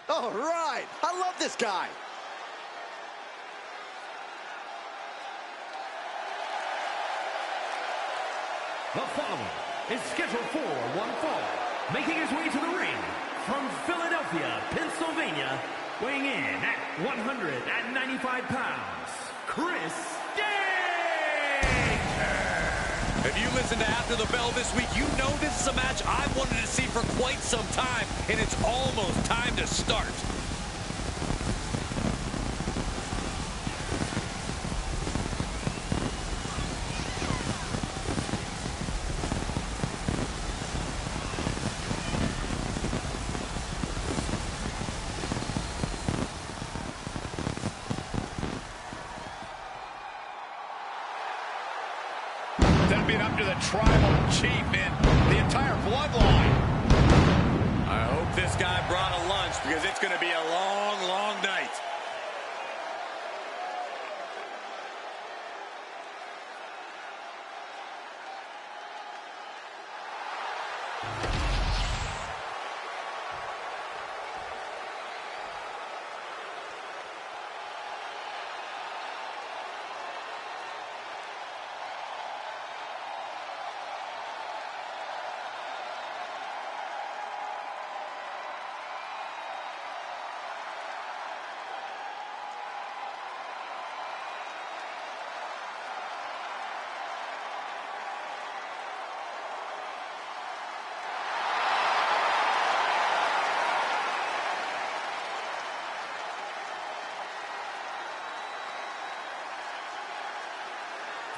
All right, I love this guy. The following is scheduled for one fall, making his way to the ring from Philadelphia, Pennsylvania, weighing in at 195 pounds, Chris Danger. If you listen to After the Bell this week, you know this is a match I've wanted to see for quite some time, and it's almost time to start. That'd be up to the tribal chief and the entire bloodline. I hope this guy brought a lunch because it's going to be a long, long night.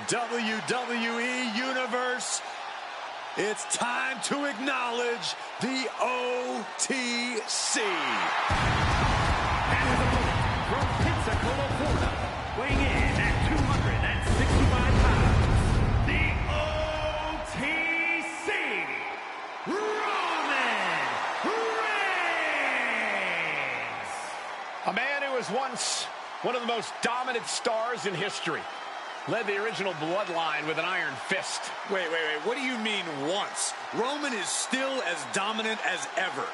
WWE Universe, it's time to acknowledge the OTC. And his opponent from Pensacola, Florida, weighing in at 265 pounds, the OTC, Roman Reigns. A man who was once one of the most dominant stars in history. Led the original bloodline with an iron fist. Wait. What do you mean once? Roman is still as dominant as ever.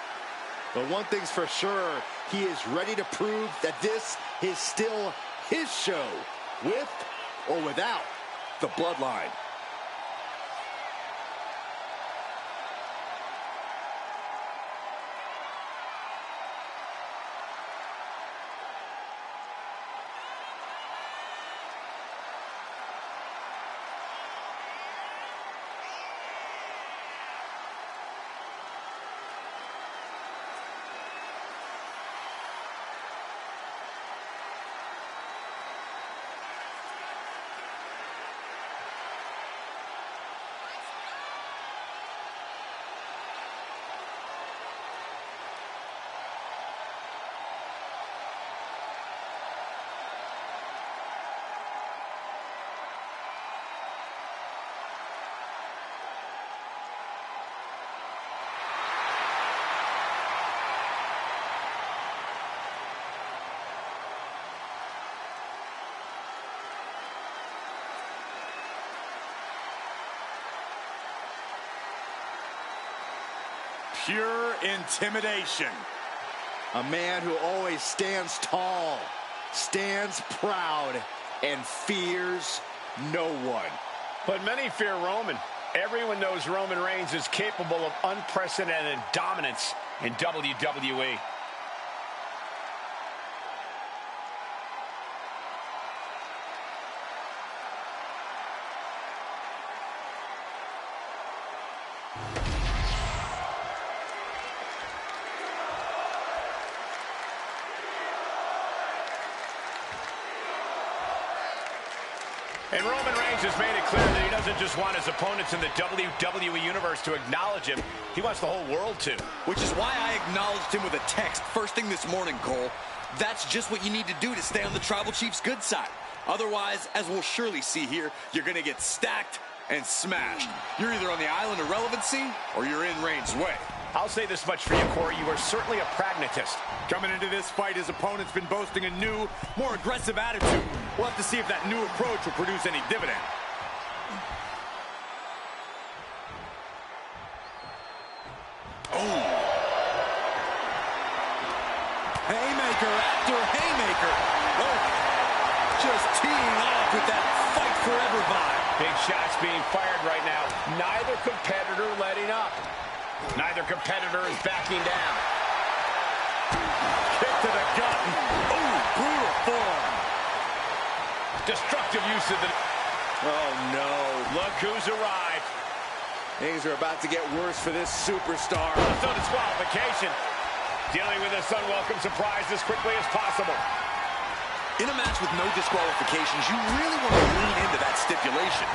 But one thing's for sure, he is ready to prove that this is still his show, with or without the bloodline. Pure intimidation. A man who always stands tall, stands proud, and fears no one. But many fear Roman. Everyone knows Roman Reigns is capable of unprecedented dominance in WWE. And Roman Reigns has made it clear that he doesn't just want his opponents in the WWE Universe to acknowledge him. He wants the whole world to. Which is why I acknowledged him with a text first thing this morning, Cole. That's just what you need to do to stay on the Tribal Chief's good side. Otherwise, as we'll surely see here, you're going to get stacked and smashed. You're either on the island of relevancy or you're in Reigns' way. I'll say this much for you, Corey. You are certainly a pragmatist. Coming into this fight, his opponent's been boasting a new, more aggressive attitude. We'll have to see if that new approach will produce any dividend. Haymaker after haymaker. Oh, just teeing off with that fight forever vibe. Big shots being fired right now. Neither competitor letting up. Neither competitor is backing down. Kick to the gut. Oh, brutal form. Destructive use of the... Oh, no. Look who's arrived. Things are about to get worse for this superstar. No disqualification. Dealing with this unwelcome surprise as quickly as possible. In a match with no disqualifications, you really want to lean into that stipulation.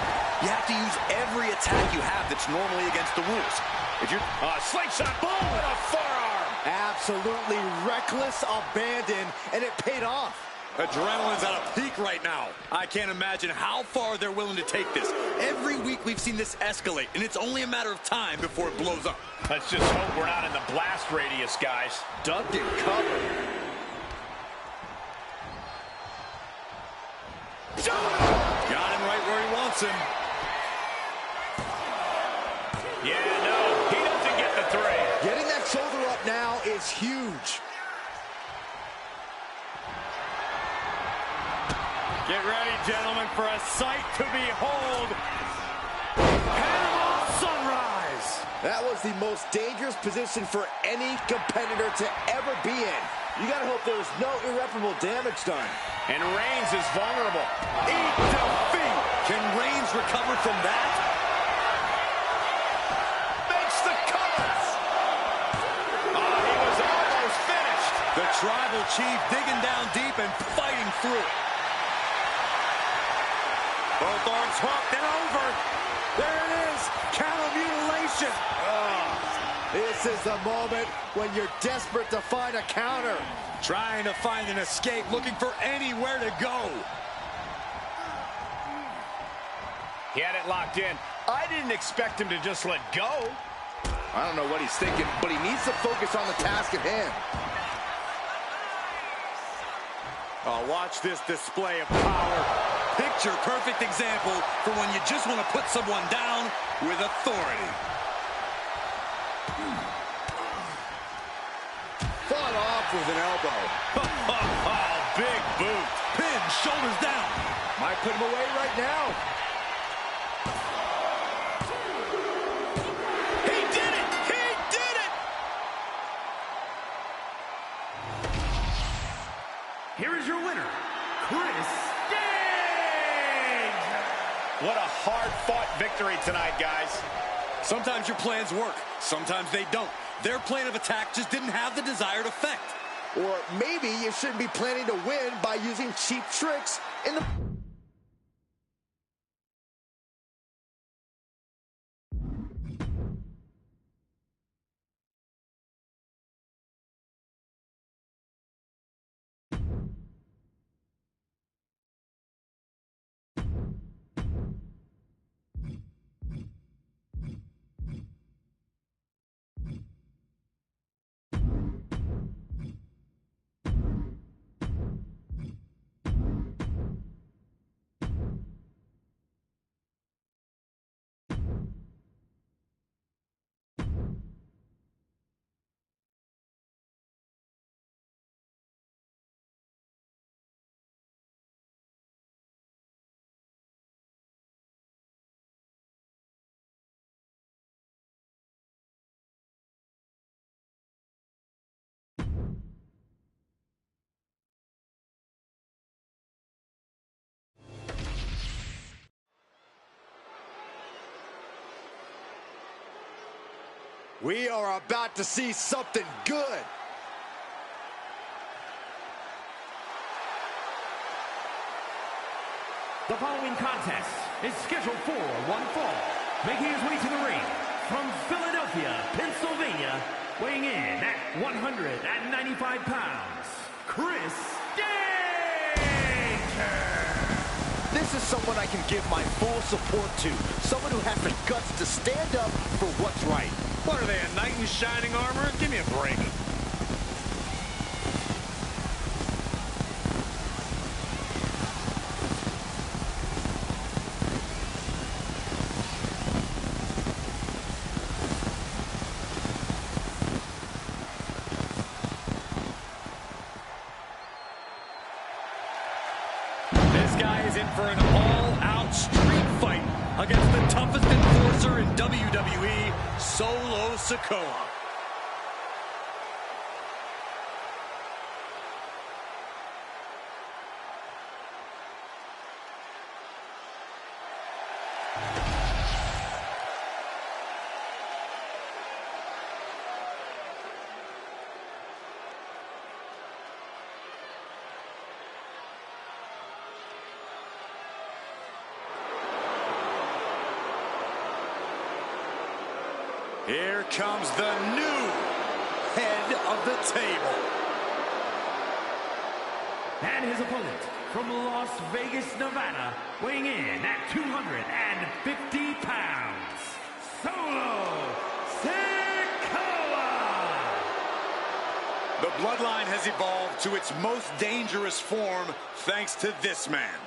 You have to use every attack you have that's normally against the rules. If you're... slingshot, boom, and a forearm. Absolutely reckless abandon, and it paid off. Adrenaline's at a peak right now. I can't imagine how far they're willing to take this. Every week we've seen this escalate, and it's only a matter of time before it blows up. Let's just hope we're not in the blast radius, guys. Ducked and covered. Got him right where he wants him. Yeah, no, he doesn't get the three. Getting that shoulder up now is huge. Get ready, gentlemen, for a sight to behold. Panama Sunrise. That was the most dangerous position for any competitor to ever be in. You gotta hope there's no irreparable damage done. And Reigns is vulnerable. Eat defeat. Can Reigns recover from that? Makes the covers. Oh, he was almost finished. The Tribal Chief digging down deep and fighting through it. Both arms hooked and over. There it is, counter mutilation. This is the moment when you're desperate to find a counter. Trying to find an escape, looking for anywhere to go. He had it locked in. I didn't expect him to just let go. I don't know what he's thinking, but he needs to focus on the task at hand. Oh, watch this display of power. Picture perfect example for when you just want to put someone down with authority. Fought off with an elbow. Big boot. Pin, shoulders down. Might put him away right now. He did it! He did it! Here is your winner, Chris Danger. What a hard-fought victory tonight, guys. Sometimes your plans work. Sometimes they don't. Their plan of attack just didn't have the desired effect. Or maybe you shouldn't be planning to win by using cheap tricks in the... We are about to see something good. The following contest is scheduled for one fall. Making his way to the ring from Philadelphia, Pennsylvania, weighing in at 195 pounds, Chris Danger. This is someone I can give my full support to. Someone who has the guts to stand up for what's right. What are they, a knight in shining armor? Give me a break. for an all-out street fight against the toughest enforcer in WWE, Solo Sikoa. Here comes the new head of the table. And his opponent from Las Vegas, Nevada, weighing in at 250 pounds, Solo Sikoa! The bloodline has evolved to its most dangerous form thanks to this man.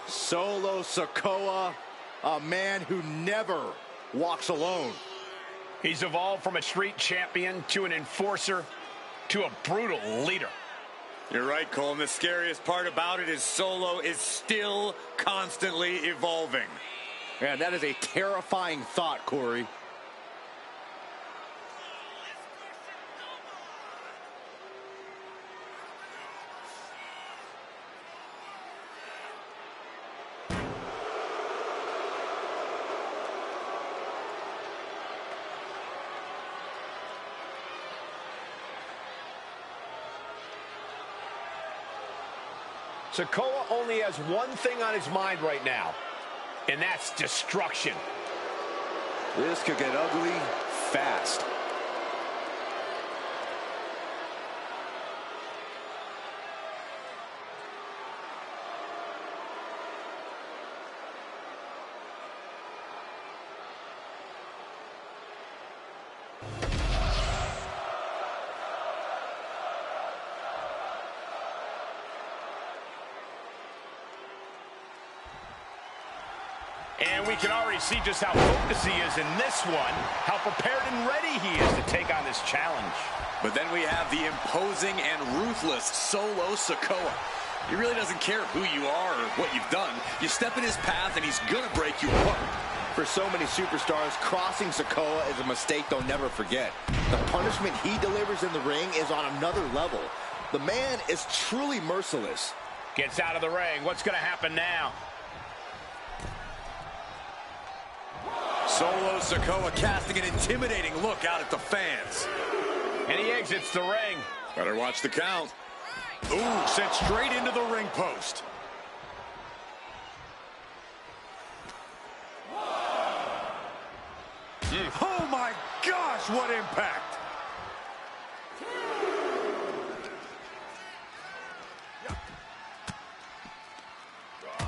Solo Sikoa, a man who never walks alone. He's evolved from a street champion to an enforcer to a brutal leader. You're right, Cole, and the scariest part about it is Solo is still constantly evolving. Man, that is a terrifying thought, Corey. Sikoa only has one thing on his mind right now, and that's destruction. This could get ugly fast. And we can already see just how focused he is in this one, how prepared and ready he is to take on this challenge. But then we have the imposing and ruthless Solo Sikoa. He really doesn't care who you are or what you've done. You step in his path and he's gonna break you apart. For so many superstars, crossing Sikoa is a mistake they'll never forget. The punishment he delivers in the ring is on another level. The man is truly merciless. Gets out of the ring. What's going to happen now? Solo Sikoa casting an intimidating look out at the fans. And he exits the ring. Better watch the count. Ooh, sent straight into the ring post. Oh my gosh, what impact!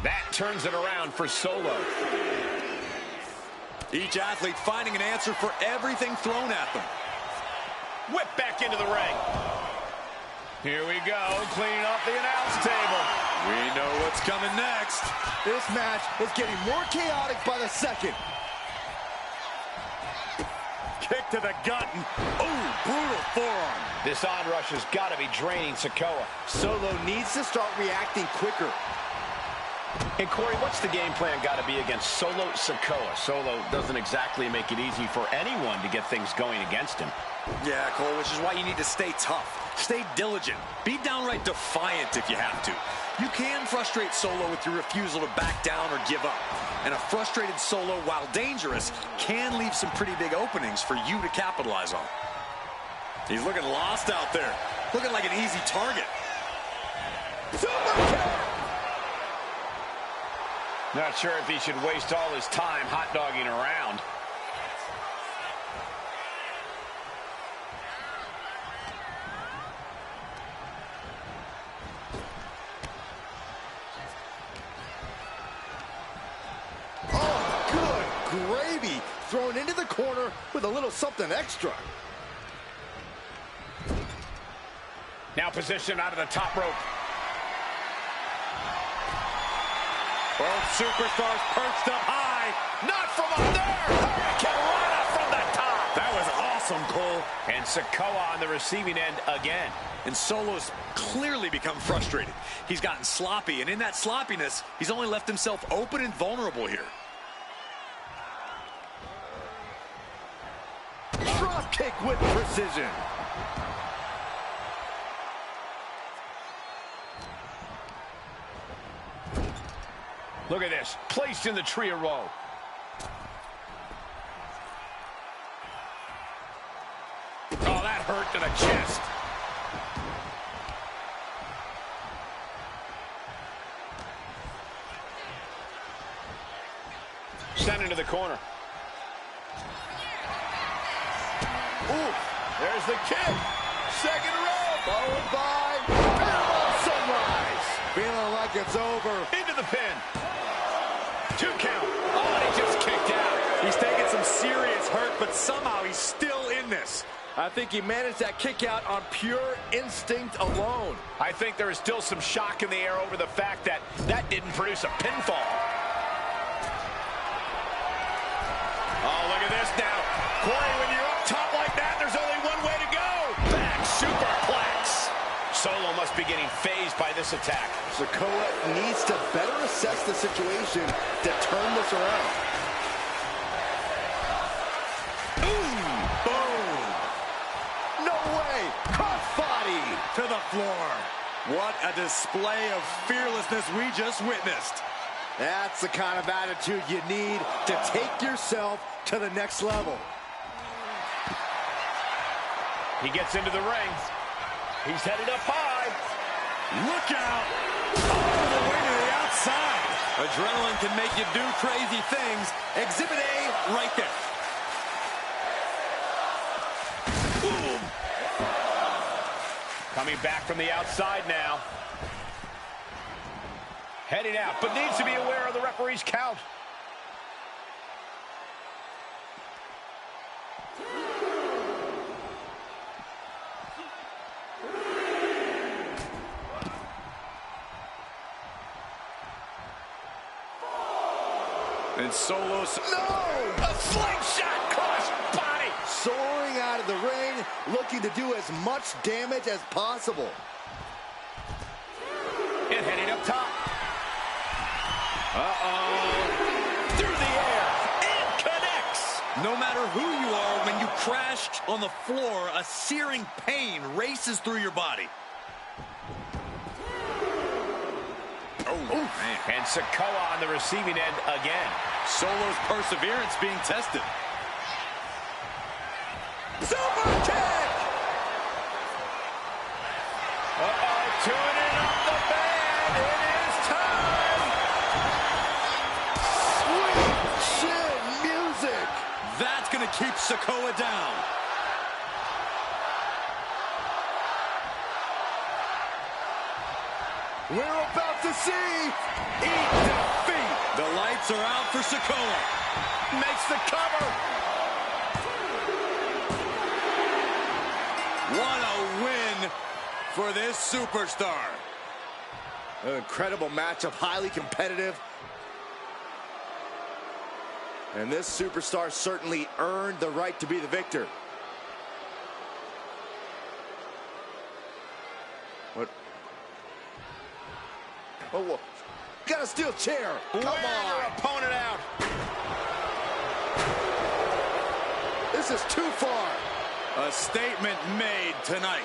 That turns it around for Solo. Each athlete finding an answer for everything thrown at them. Whip back into the ring. Here we go, cleaning up the announce table. We know what's coming next. This match is getting more chaotic by the second. Kick to the gut. Ooh, brutal forearm. This onrush has got to be draining Sikoa. Solo needs to start reacting quicker. And Corey, what's the game plan got to be against Solo Sikoa? Solo doesn't exactly make it easy for anyone to get things going against him. Yeah, Cole, which is why you need to stay tough. Stay diligent. Be downright defiant if you have to. You can frustrate Solo with your refusal to back down or give up. And a frustrated Solo, while dangerous, can leave some pretty big openings for you to capitalize on. He's looking lost out there. Looking like an easy target. Not sure if he should waste all his time hot-dogging around. Oh, good gravy. Thrown into the corner with a little something extra. Now positioned out of the top rope. Both superstars perched up high. Not from up there! Hurricane Rana from the top! That was awesome, Cole. And Sikoa on the receiving end again. And Solo's clearly become frustrated. He's gotten sloppy, and in that sloppiness, he's only left himself open and vulnerable here. Drop kick with precision. Look at this, placed in the tree of woe. Oh, that hurt to the chest. Sent into the corner. Ooh, there's the kick. Second row, followed by Paramount Sunrise. Feeling like it's over. Into the pin. 2 count. Oh, and he just kicked out. He's taking some serious hurt, but somehow he's still in this. I think he managed that kick out on pure instinct alone. I think there is still some shock in the air over the fact that that didn't produce a pinfall. Oh, look at this now. Corey, when you're up top like that, there's only one way to go. Back superplex. Solo must be getting phased by this attack. Sikoa needs to better assess the situation to turn this around. Crossbody To the floor. What a display of fearlessness we just witnessed. That's the kind of attitude you need to take yourself to the next level. He gets into the ring. He's headed up high. Look out! All the way to the outside. Adrenaline can make you do crazy things. Exhibit A right there. Boom! Coming back from the outside now. Heading out, but needs to be aware of the referee's count. And Solo's... No! A slingshot cross body. Soaring out of the ring, looking to do as much damage as possible. And heading up top. Uh-oh. Through the air. It connects. No matter who you are, when you crash on the floor, a searing pain races through your body. Oh, man. And Sikoa on the receiving end again. Solo's perseverance being tested. Super kick! Uh-oh, tuning up the band. It is time. Sweet chin music! That's going to keep Sikoa down. We're about to see eat defeat. The lights are out for Sikoa. Makes the cover. What a win for this superstar. An incredible matchup, highly competitive. And this superstar certainly earned the right to be the victor. What? Oh, whoa. Got a steel chair. Come Wear on. your opponent out. This is too far. A statement made tonight.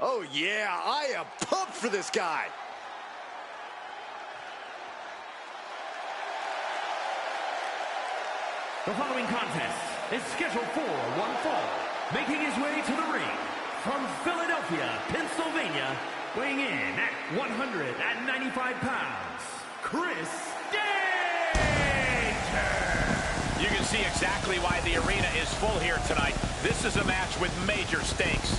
Oh, yeah, I am pumped for this guy. The following contest is scheduled for one fall. Making his way to the ring from Philadelphia, Pennsylvania, weighing in at 195 pounds, Chris Danger. You can see exactly why the arena is full here tonight. This is a match with major stakes.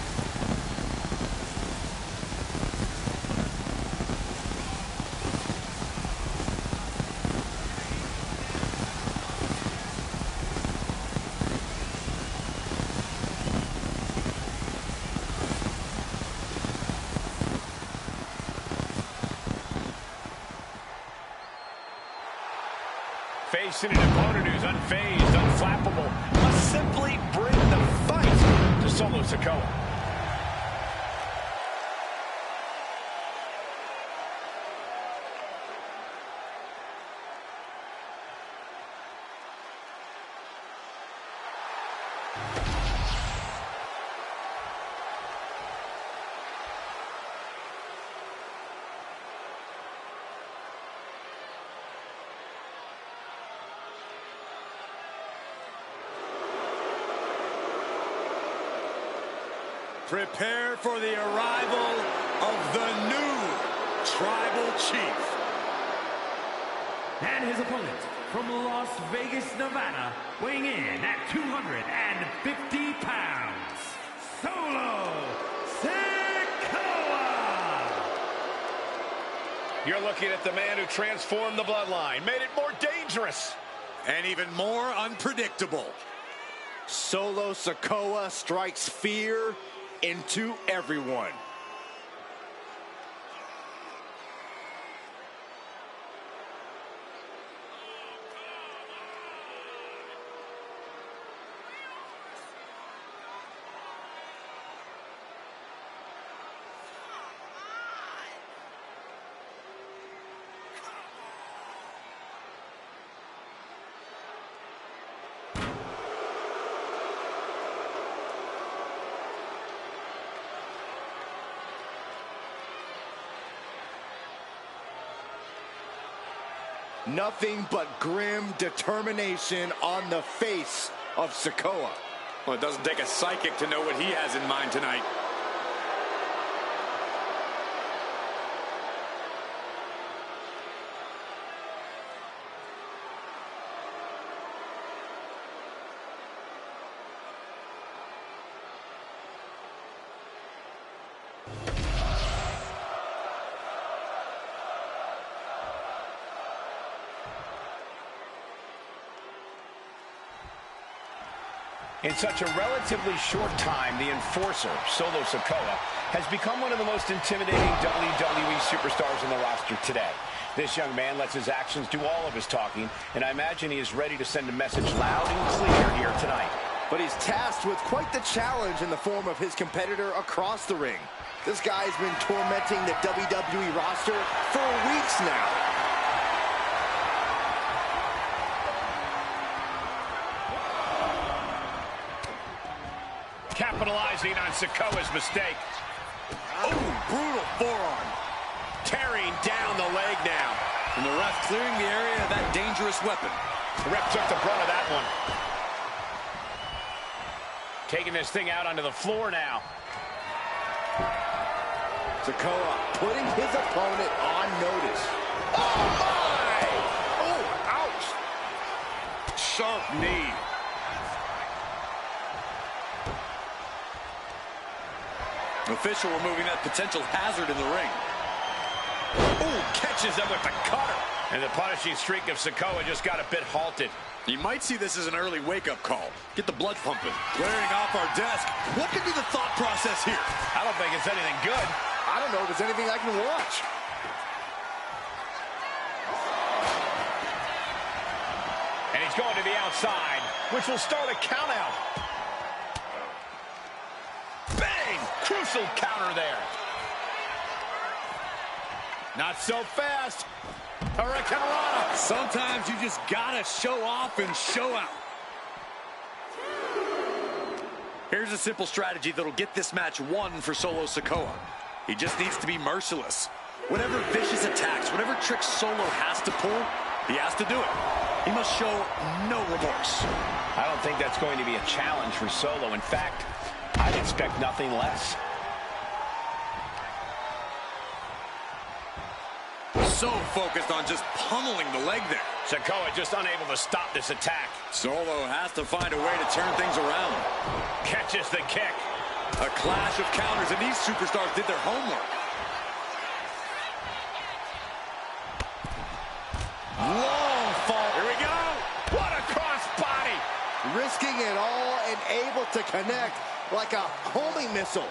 Facing an opponent who's unfazed, unflappable, must simply bring the fight to Solo Sikoa. Prepare for the arrival of the new Tribal Chief. And his opponent from Las Vegas, Nevada, weighing in at 250 pounds, Solo Sikoa! You're looking at the man who transformed the bloodline, made it more dangerous, And even more unpredictable. Solo Sikoa strikes fear into everyone. Nothing but grim determination on the face of Sikoa. Well, it doesn't take a psychic to know what he has in mind tonight. In such a relatively short time, the enforcer, Solo Sikoa, has become one of the most intimidating WWE superstars on the roster today. This young man lets his actions do all of his talking, and I imagine he is ready to send a message loud and clear here tonight. But he's tasked with quite the challenge in the form of his competitor across the ring. This guy's been tormenting the WWE roster for weeks now. Capitalizing on Sikoa's mistake. Oh, brutal forearm. Tearing down the leg now. And the ref clearing the area of that dangerous weapon. The ref took the brunt of that one. Taking this thing out onto the floor now. Sikoa putting his opponent on notice. Oh, my! Oh, ouch! Sharp knee. Official removing that potential hazard in the ring. Ooh, catches him with the cutter. And the punishing streak of Sikoa just got a bit halted. You might see this as an early wake-up call. Get the blood pumping. Glaring off our desk. What could be the thought process here? I don't think it's anything good. I don't know if there's anything I can watch. And he's going to the outside, which will start a countout. Bang! Crucial counter there. Not so fast. Hurricanrana. Sometimes you just gotta show off and show out. Here's a simple strategy that'll get this match won for Solo Sikoa. He just needs to be merciless. Whatever vicious attacks, whatever tricks Solo has to pull, he has to do it. He must show no remorse. I don't think that's going to be a challenge for Solo. In fact, I'd expect nothing less. So focused on just pummeling the leg there. Sikoa just unable to stop this attack. Solo has to find a way to turn things around. Catches the kick. A clash of counters, and these superstars did their homework. Long fall. Here we go. What a cross body. Risking it all and able to connect like a homing missile.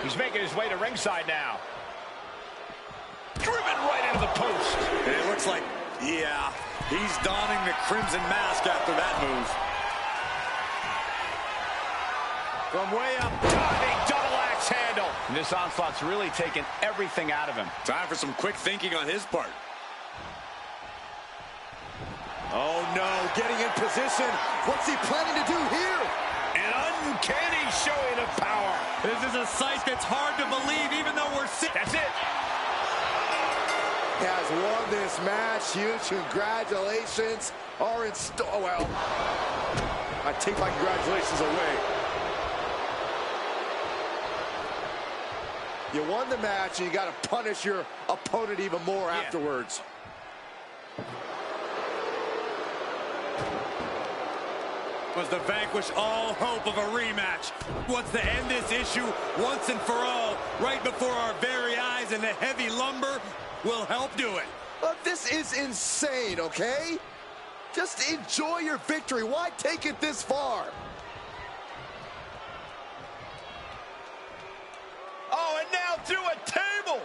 He's making his way to ringside now. Driven right into the post. And it looks like, yeah, he's donning the crimson mask after that move. From way up, diving double axe handle. And this onslaught's really taken everything out of him. Time for some quick thinking on his part. Oh no, getting in position. What's he planning to do here? An uncanny showing of power. This is a sight that's hard to believe, even though we're sick. That's it. Has won this match. Huge congratulations are in store. Well, I take my congratulations away. You won the match, and you got to punish your opponent even more afterwards. Was to vanquish all hope of a rematch. Wants to end this issue once and for all, right before our very eyes, and the heavy lumber will help do it. Look, this is insane, okay? Just enjoy your victory. Why take it this far? Oh, and now through a table.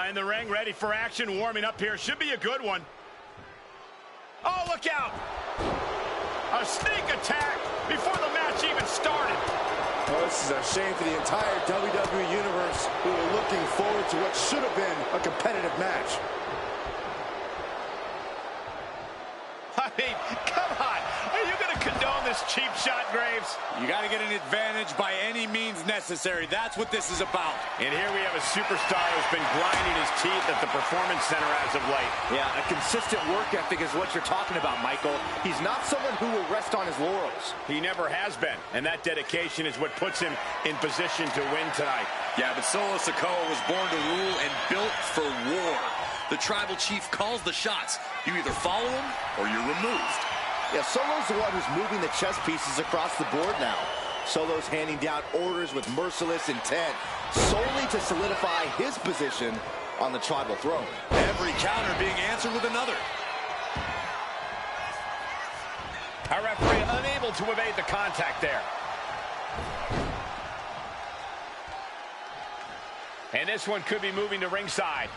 In the ring, ready for action, warming up here. Should be a good one. Oh, look out! A sneak attack before the match even started. Oh, this is a shame for the entire WWE Universe, who are looking forward to what should have been a competitive match. I mean, come on. Are you going to condone this cheap shot, Graves? You got to get an advantage by any means necessary. That's what this is about. And here we have a superstar who's been grinding his teeth at the Performance Center as of late. Yeah, a consistent work ethic is what you're talking about, Michael. He's not someone who will rest on his laurels. He never has been, and that dedication is what puts him in position to win tonight. Yeah, but Solo Sikoa was born to rule and built for war. The Tribal Chief calls the shots. You either follow him or you're removed. Yeah, Solo's the one who's moving the chess pieces across the board now. Solo's handing down orders with merciless intent, solely to solidify his position on the Tribal throne. Every counter being answered with another. Our referee unable to evade the contact there. And this one could be moving to ringside.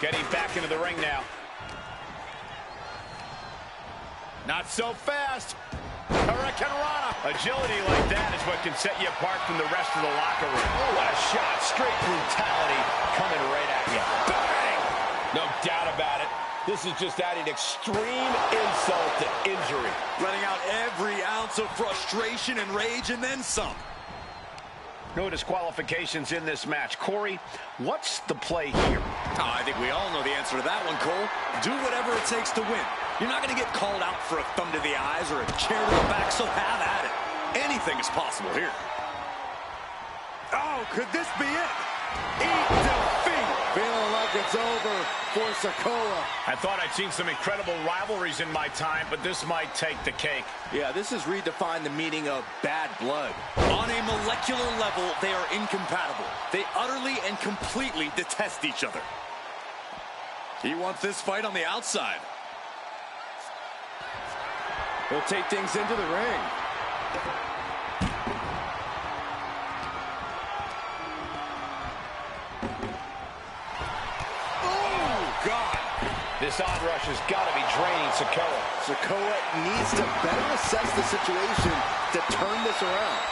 Getting back into the ring now. Not so fast. Hurricane Rana. Agility like that is what can set you apart from the rest of the locker room. Oh, what a shot. Straight brutality coming right at you. Bang! No doubt about it. This is just adding extreme insult to injury. Letting out every ounce of frustration and rage and then some. No disqualifications in this match. Corey, what's the play here? Oh, I think we all know the answer to that one, Cole. Do whatever it takes to win. You're not going to get called out for a thumb to the eyes or a chair to the back, so have at it. Anything is possible here. Oh, could this be it? Eat defeat. Feeling like it's over for Sikoa. I thought I'd seen some incredible rivalries in my time, but this might take the cake. Yeah, this has redefined the meaning of bad blood. On a molecular level, they are incompatible. They utterly and completely detest each other. He wants this fight on the outside. He'll take things into the ring. This onrush has got to be draining Sikoa. Sikoa needs to better assess the situation to turn this around.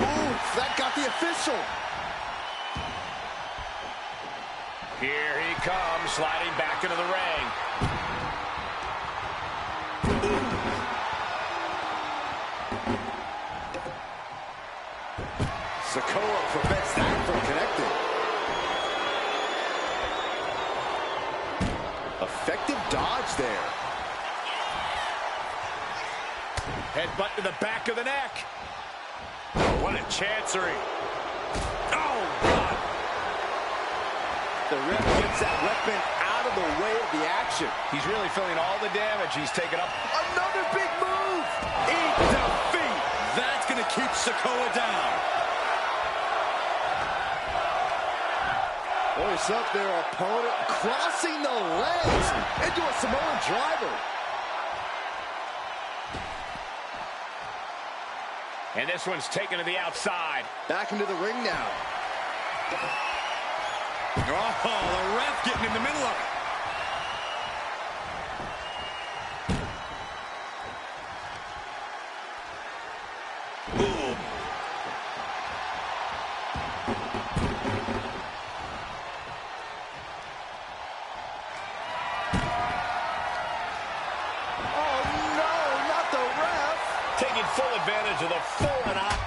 Ooh, that got the official. Here he comes, sliding back into the ring. Sikoa prevents that from connecting. Effective dodge there. Headbutt to the back of the neck. What a chancery. Oh, God. The ref gets that weapon out of the way of the action. He's really feeling all the damage he's taken up. Another big move. Eat defeat. That's going to keep Sikoa down. Voice up their opponent, crossing the legs into a Samoan driver. And this one's taken to the outside. Back into the ring now. Oh, the ref getting in the middle of it. Taking full advantage of the full and out.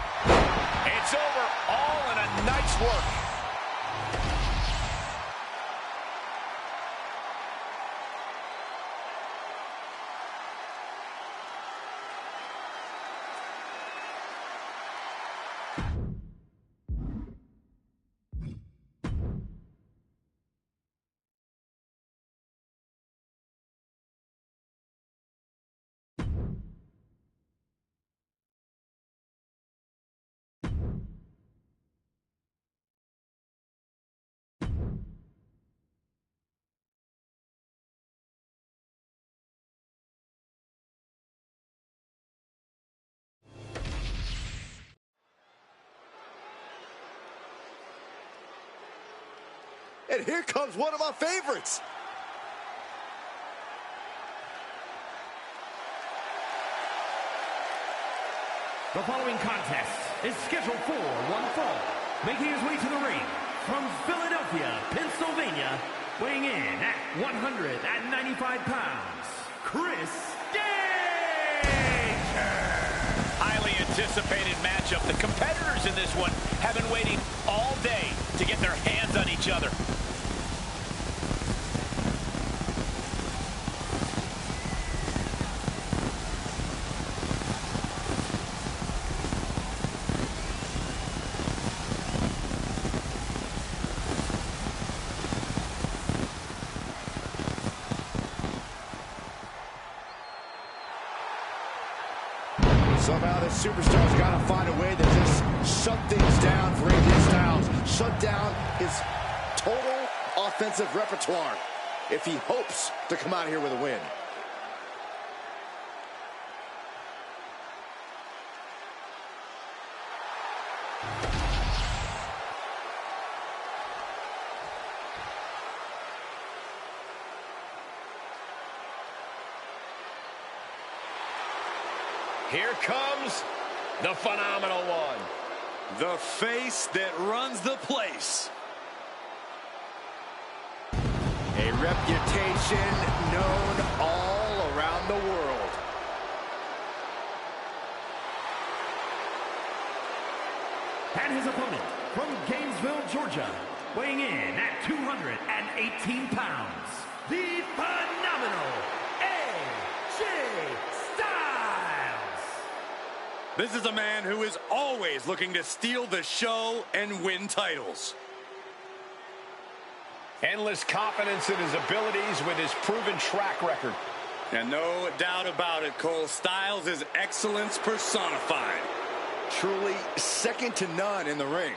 It's over, all in a night's work. And here comes one of my favorites. The following contest is scheduled for one fall. Making his way to the ring from Philadelphia, Pennsylvania, weighing in at 195 pounds, Chris Gage! Highly anticipated matchup. The competitors in this one have been waiting all day to get their hands on each other. Somehow this superstar's got to find a way to just shut things down for AJ Styles. Shut down his total offensive repertoire if he hopes to come out here with a win. Here comes the phenomenal one. The face that runs the place. A reputation known all around the world. And his opponent from Gainesville, Georgia, weighing in at 218 pounds, the phenomenal AJ Styles. This is a man who is always looking to steal the show and win titles. Endless confidence in his abilities with his proven track record. And no doubt about it, Cole, Styles is excellence personified. Truly second to none in the ring.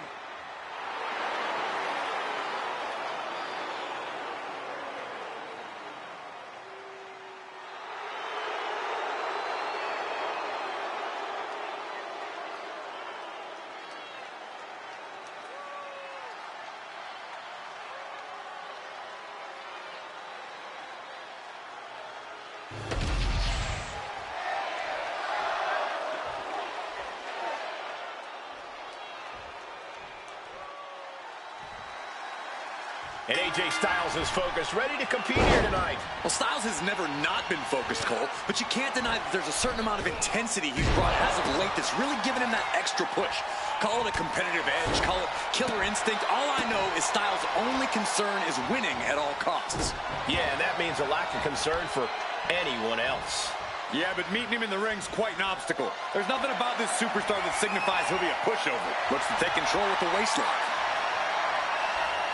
And AJ Styles is focused, ready to compete here tonight. Well, Styles has never not been focused, Cole, but you can't deny that there's a certain amount of intensity he's brought as of late that's really given him that extra push. Call it a competitive edge, call it killer instinct. All I know is Styles' only concern is winning at all costs. Yeah, and that means a lack of concern for anyone else. Yeah, but meeting him in the ring's quite an obstacle. There's nothing about this superstar that signifies he'll be a pushover. Looks to take control with the waistlock.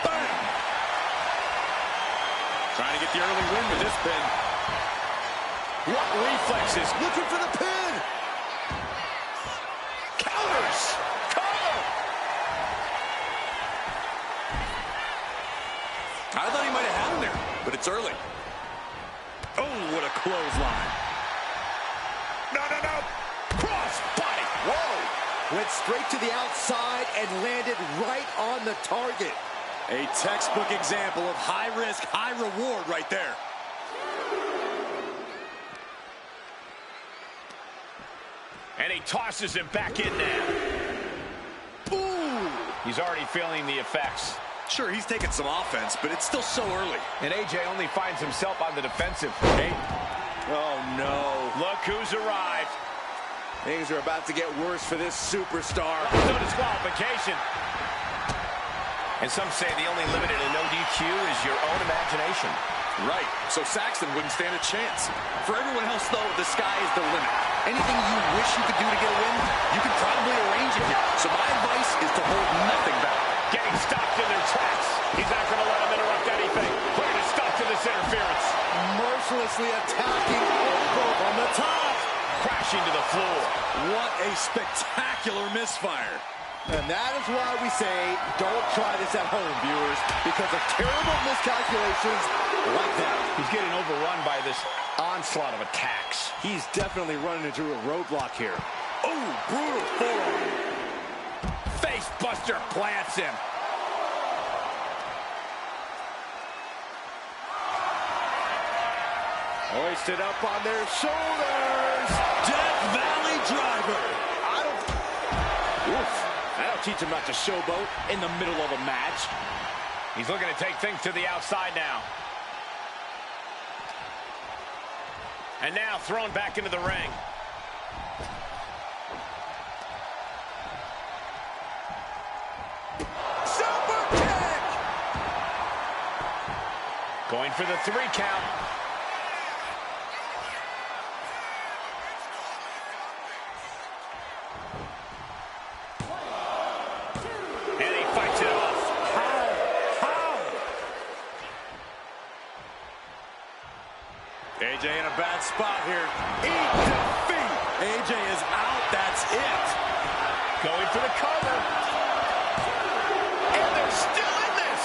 Bam! Trying to get the early win with this pin. What reflexes? Looking for the pin. Counters! Cover! I thought he might have had him there, but it's early. Oh, what a clothesline. No, no, no! Cross body. Whoa. Went straight to the outside and landed right on the target. A textbook example of high risk, high reward right there. And he tosses him back in there. Ooh. He's already feeling the effects. Sure, he's taking some offense, but it's still so early. And AJ only finds himself on the defensive. Oh, no. Look who's arrived. Things are about to get worse for this superstar. No disqualification. And some say the only limit in a no DQ is your own imagination. Right, so Saxton wouldn't stand a chance. For everyone else, though, the sky is the limit. Anything you wish you could do to get a win, you could probably arrange it here. So my advice is to hold nothing back. Getting stopped in their tracks. He's not going to let him interrupt anything. Putting a stop to this interference. Mercilessly attacking Elbow from the top. Crashing to the floor. What a spectacular misfire. And that is why we say, don't try this at home, viewers, because of terrible miscalculations like that. He's getting overrun by this onslaught of attacks. He's definitely running into a roadblock here. Oh, brutal forearm. Face buster plants him. Hoisted up on their shoulders. Death Valley Driver. That'll teach him not to showboat in the middle of a match. He's looking to take things to the outside now. And now thrown back into the ring. Super kick! Going for the 3 count. And he fights it off. How? AJ in a bad spot here. Eat defeat. AJ is out. Going for the cover. And they're still in this.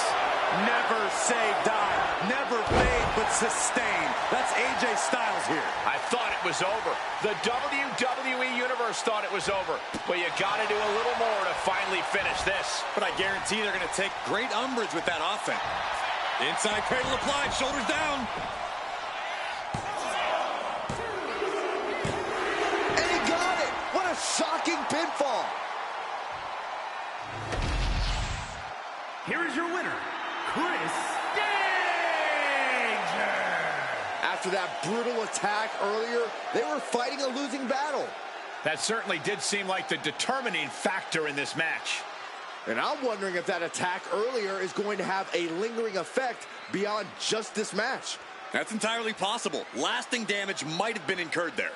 Never say die. Never fade, but sustain. That's AJ Styles here. I thought it was over. The WWE Universe thought it was over. But you got to do a little more to finally finish this. But I guarantee they're going to take great umbrage with that offense. Inside cradle applied, shoulders down. And he got it! What a shocking pinfall! Here is your winner, Chris Danger. After that brutal attack earlier, they were fighting a losing battle. That certainly did seem like the determining factor in this match. And I'm wondering if that attack earlier is going to have a lingering effect beyond just this match. That's entirely possible. Lasting damage might have been incurred there.